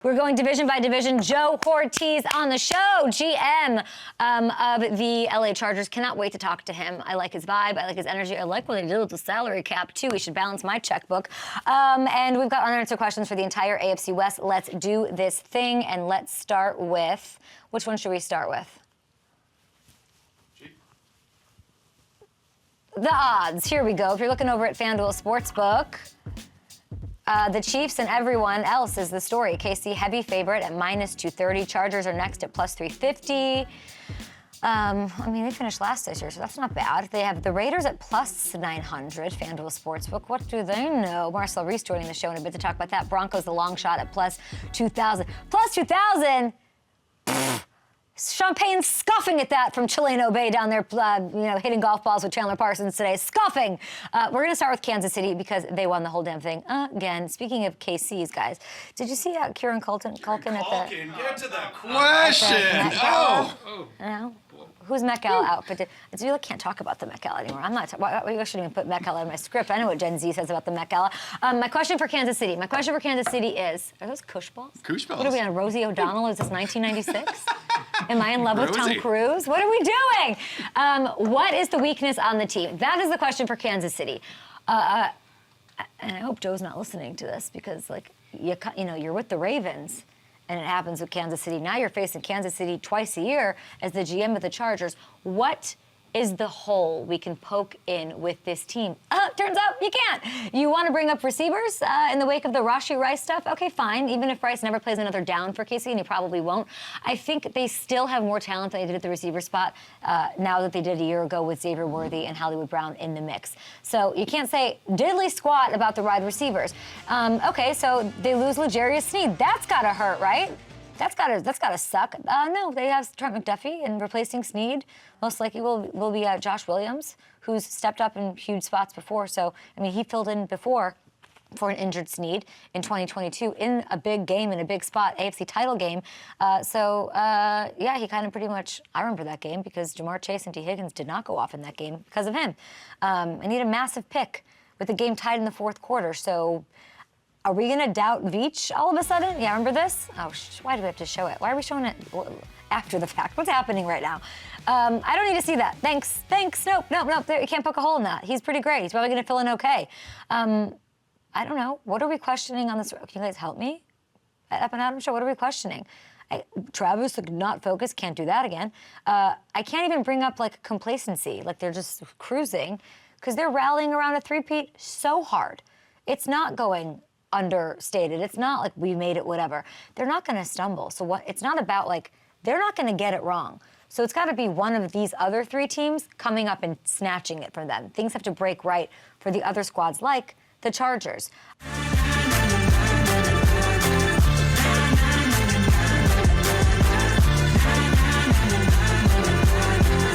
We're going division by division. Joe Ortiz on the show, GM of the LA Chargers. Cannot wait to talk to him. I like his vibe. I like his energy. I like what they did with the salary cap, too. We should balance my checkbook. And we've got unanswered questions for the entire AFC West. Let's do this thing, and let's start with... Which one should we start with? The odds. Here we go. If you're looking over at FanDuel Sportsbook... the Chiefs and everyone else is the story. KC heavy favorite at -230. Chargers are next at +350. I mean, they finished last this year, so that's not bad. They have the Raiders at +900. FanDuel Sportsbook. What do they know? Marcel Reese joining the show in a bit to talk about that. Broncos the long shot at +2,000. +2,000. Champagne scoffing at that from Chileno Bay down there, hitting golf balls with Chandler Parsons today. Scoffing. We're going to start with Kansas City because they won the whole damn thing. Again, speaking of KC's, guys, did you see Kieran Culkin at the... Get to the question. No. Who's Met Gala outfit? I really can't talk about the Met Gala anymore. I'm not. I shouldn't even put Met Gala in my script. I know what Gen Z says about the Met Gala. My question for Kansas City is: are those Kush balls? Kush balls. What are we on? Rosie O'Donnell? Is this 1996? Am I in love with Tom Cruise? What are we doing? What is the weakness on the team? That is the question for Kansas City. And I hope Joe's not listening to this because, you're with the Ravens. And it happens with Kansas City. Now you're facing Kansas City twice a year as the GM of the Chargers. What is the hole we can poke in with this team? Turns out you can't. You want to bring up receivers in the wake of the Rashee Rice stuff? Okay, fine. Even if Rice never plays another down for KC, and he probably won't, I think they still have more talent than they did at the receiver spot now that they did a year ago with Xavier Worthy and Hollywood Brown in the mix. So you can't say diddly squat about the wide receivers. Okay, so they lose L'Jarius Sneed. That's got to hurt, right? That's gotta suck. No, they have Trent McDuffie, and replacing Sneed most likely will be Josh Williams, who's stepped up in huge spots before. So, I mean, he filled in before for an injured Sneed in 2022 in a big game, in a big spot, AFC title game. He kind of pretty much, I remember that game because Jamar Chase and T. Higgins did not go off in that game because of him. And he had a massive pick with the game tied in the fourth quarter. So, are we going to doubt Veach all of a sudden? Yeah, remember this? Oh, why do we have to show it? Why are we showing it after the fact? What's happening right now? I don't need to see that. Thanks. Nope. You can't poke a hole in that. He's pretty great. He's probably going to fill in okay. I don't know. What are we questioning on this? Can you guys help me? Up and Adam Show, what are we questioning? Travis, not focused, can't do that again. I can't even bring up, complacency. They're just cruising because they're rallying around a three-peat so hard. It's not going understated. It's not like we made it whatever. They're not going to stumble. So it's not about they're not going to get it wrong. So it's got to be one of these other three teams coming up and snatching it from them. Things have to break right for the other squads like the Chargers.